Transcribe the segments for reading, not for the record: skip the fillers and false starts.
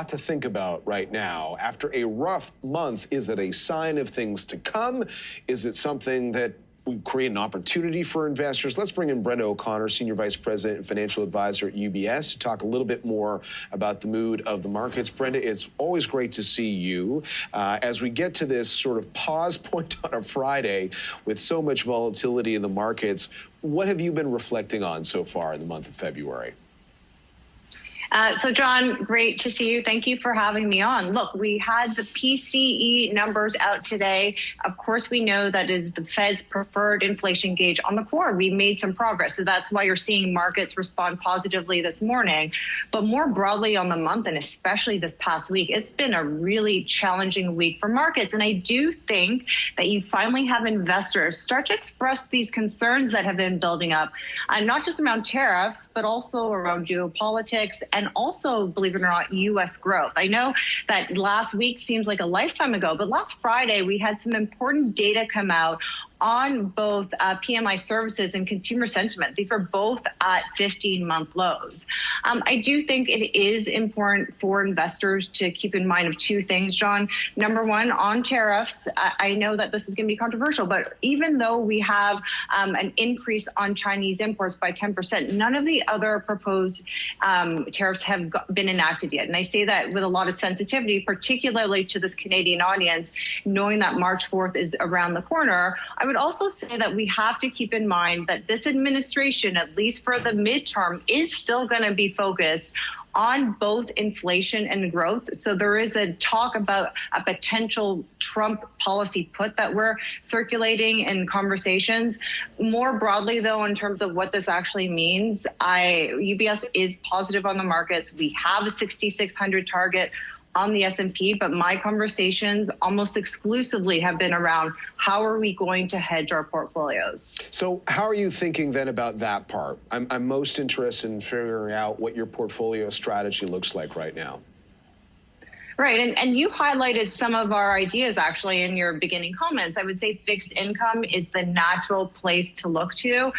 To think about right now after a rough month? Is it a sign of things to come? Is it something that we create an opportunity for investors? Let's bring in Brenda O'Connor, Senior Vice President and Financial Advisor at UBS, to talk a little bit more about the mood of the markets. Brenda, it's always great to see you. As we get to this sort of pause point on a Friday with so much volatility in the markets, what have you been reflecting on so far in the month of February? So, John, great to see you. Thank you for having me on. Look, we had the PCE numbers out today. Of course, we know that is the Fed's preferred inflation gauge on the core. We made some progress. So that's why you're seeing markets respond positively this morning. But more broadly on the month, and especially this past week, it's been a really challenging week for markets. And I do think that you finally have investors start to express these concerns that have been building up, not just around tariffs, but also around geopolitics and also, believe it or not, U.S. growth. I know that last week seems like a lifetime ago, but last Friday we had some important data come out on both PMI services and consumer sentiment. These were both at 15-month lows. I do think it is important for investors to keep in mind of two things, John. Number one, on tariffs, I know that this is going to be controversial, but even though we have an increase on Chinese imports by 10%, none of the other proposed tariffs have been enacted yet. And I say that with a lot of sensitivity, particularly to this Canadian audience, knowing that March 4th is around the corner. I would also say that we have to keep in mind that this administration, at least for the midterm, is still going to be focused on both inflation and growth. So there is a talk about a potential Trump policy put that we're circulating in conversations. More broadly, though, in terms of what this actually means, UBS is positive on the markets. We have a 6,600 target on the S&P, but my conversations almost exclusively have been around how are we going to hedge our portfolios. So how are you thinking then about that part? I'm most interested in figuring out what your portfolio strategy looks like right now. Right, and you highlighted some of our ideas actually in your beginning comments. I would say fixed income is the natural place to look to.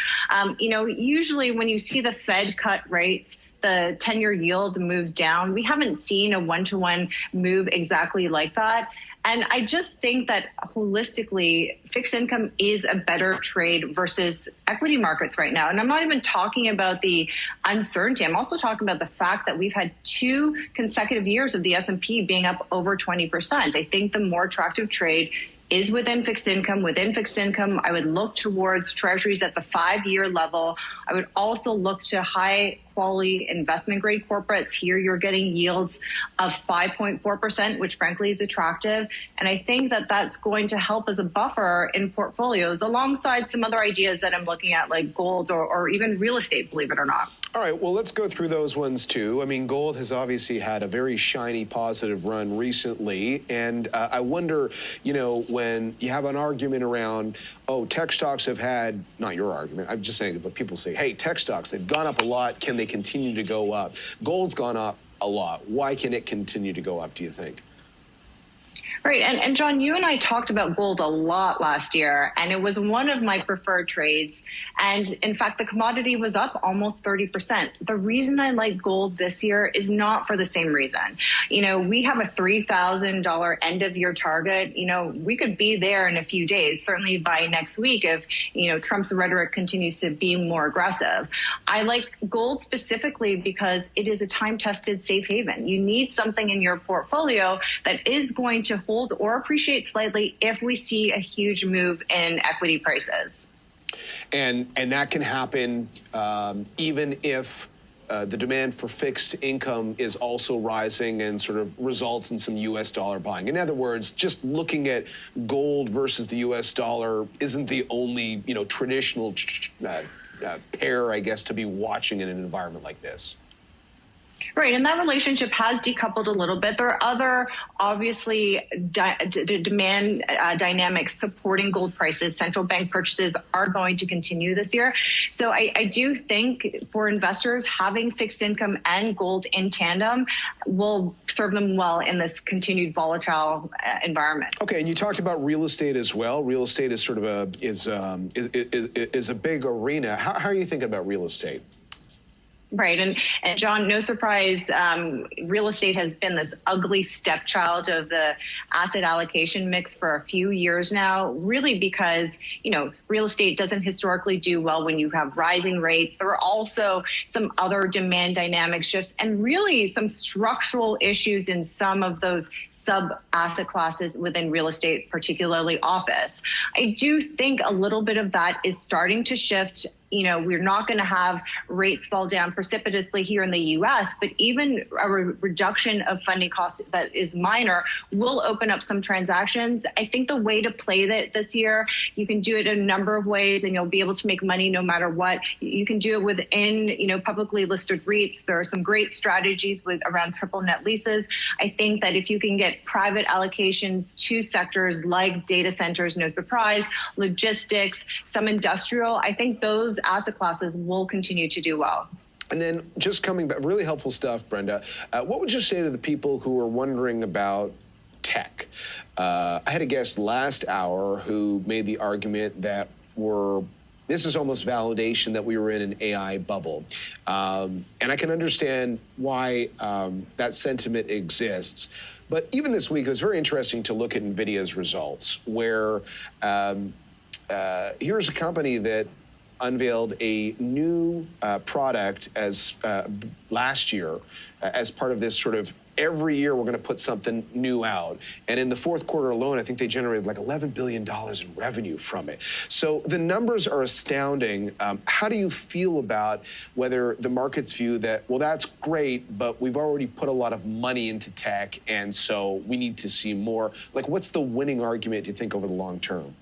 Usually when you see the Fed cut rates, the 10-year yield moves down. We haven't seen a one-to-one move exactly like that. And I just think that holistically, fixed income is a better trade versus equity markets right now. And I'm not even talking about the uncertainty. I'm also talking about the fact that we've had 2 consecutive years of the S&P being up over 20%. I think the more attractive trade is within fixed income. Within fixed income, I would look towards treasuries at the 5-year level. I would also look to high quality investment grade corporates. Here you're getting yields of 5.4%, which frankly is attractive. And I think that that's going to help as a buffer in portfolios alongside some other ideas that I'm looking at, like gold or even real estate, believe it or not. All right, well, let's go through those ones too. I mean, gold has obviously had a very shiny positive run recently. And I wonder, when you have an argument around, oh, tech stocks have had, not your argument, I'm just saying, but people say, hey, tech stocks, they've gone up a lot. Can they continue to go up? Gold's gone up a lot. Why can it continue to go up, do you think? Right. And John, you and I talked about gold a lot last year, and it was one of my preferred trades. And in fact, the commodity was up almost 30%. The reason I like gold this year is not for the same reason. We have a $3,000 end of year target. We could be there in a few days, certainly by next week if, Trump's rhetoric continues to be more aggressive. I like gold specifically because it is a time-tested safe haven. You need something in your portfolio that is going to hold or appreciate slightly if we see a huge move in equity prices. And that can happen even if the demand for fixed income is also rising and sort of results in some U.S. dollar buying. In other words, just looking at gold versus the U.S. dollar isn't the only, traditional pair, I guess, to be watching in an environment like this. Right, and that relationship has decoupled a little bit. There are other, obviously, demand dynamics supporting gold prices. Central bank purchases are going to continue this year. So I do think for investors, having fixed income and gold in tandem will serve them well in this continued volatile environment. Okay, and you talked about real estate as well. Real estate is sort of is a big arena. How are you thinking about real estate? Right. And John, no surprise, real estate has been this ugly stepchild of the asset allocation mix for a few years now, really because, real estate doesn't historically do well when you have rising rates. There are also some other demand dynamic shifts and really some structural issues in some of those sub asset classes within real estate, particularly office. I do think a little bit of that is starting to shift. We're not going to have rates fall down precipitously here in the U.S., but even a reduction of funding costs that is minor will open up some transactions. I think the way to play that this year, you can do it in a number of ways, and you'll be able to make money no matter what. You can do it within, publicly listed REITs. There are some great strategies around triple net leases. I think that if you can get private allocations to sectors like data centers, no surprise, logistics, some industrial, I think those asset classes will continue to do well. And then just coming back, really helpful stuff, Brenda. What would you say to the people who are wondering about tech? I had a guest last hour who made the argument that this is almost validation that we were in an AI bubble. And I can understand why that sentiment exists. But even this week, it was very interesting to look at NVIDIA's results, where here's a company that unveiled a new product as last year as part of this sort of every year we're going to put something new out. And in the fourth quarter alone, I think they generated like $11 billion in revenue from it. So the numbers are astounding. How do you feel about whether the market's view that, well, that's great, but we've already put a lot of money into tech, and so we need to see more? Like, what's the winning argument, do you think, over the long term?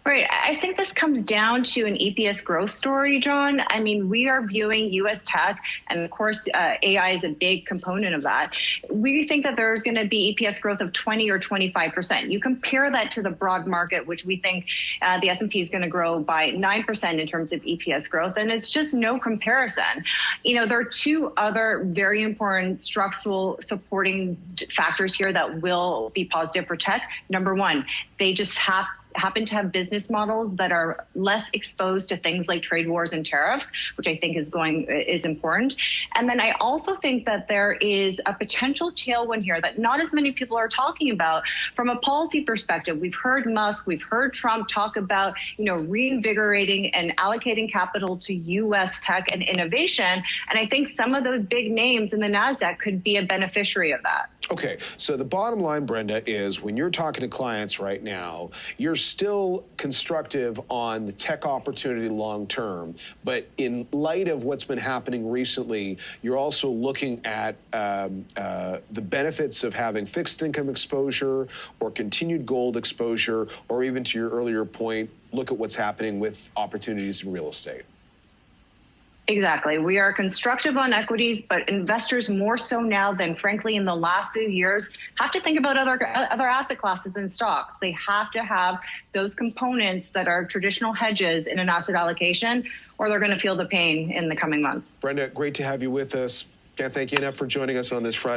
Right. I think this comes down to an EPS growth story, John. I mean, we are viewing U.S. tech, and of course, AI is a big component of that. We think that there's going to be EPS growth of 20 or 25%. You compare that to the broad market, which we think the S&P is going to grow by 9% in terms of EPS growth, and it's just no comparison. There are two other very important structural supporting factors here that will be positive for tech. Number one, they just happen to have business models that are less exposed to things like trade wars and tariffs, which I think is important. And then I also think that there is a potential tailwind here that not as many people are talking about from a policy perspective. We've heard Musk, we've heard Trump talk about, reinvigorating and allocating capital to U.S. tech and innovation. And I think some of those big names in the NASDAQ could be a beneficiary of that. Okay, so the bottom line, Brenda, is when you're talking to clients right now, you're still constructive on the tech opportunity long term, but in light of what's been happening recently, you're also looking at the benefits of having fixed income exposure or continued gold exposure, or even to your earlier point, look at what's happening with opportunities in real estate. Exactly. We are constructive on equities, but investors more so now than, frankly, in the last few years, have to think about other asset classes and stocks. They have to have those components that are traditional hedges in an asset allocation, or they're going to feel the pain in the coming months. Brenda, great to have you with us. Can't thank you enough for joining us on this Friday.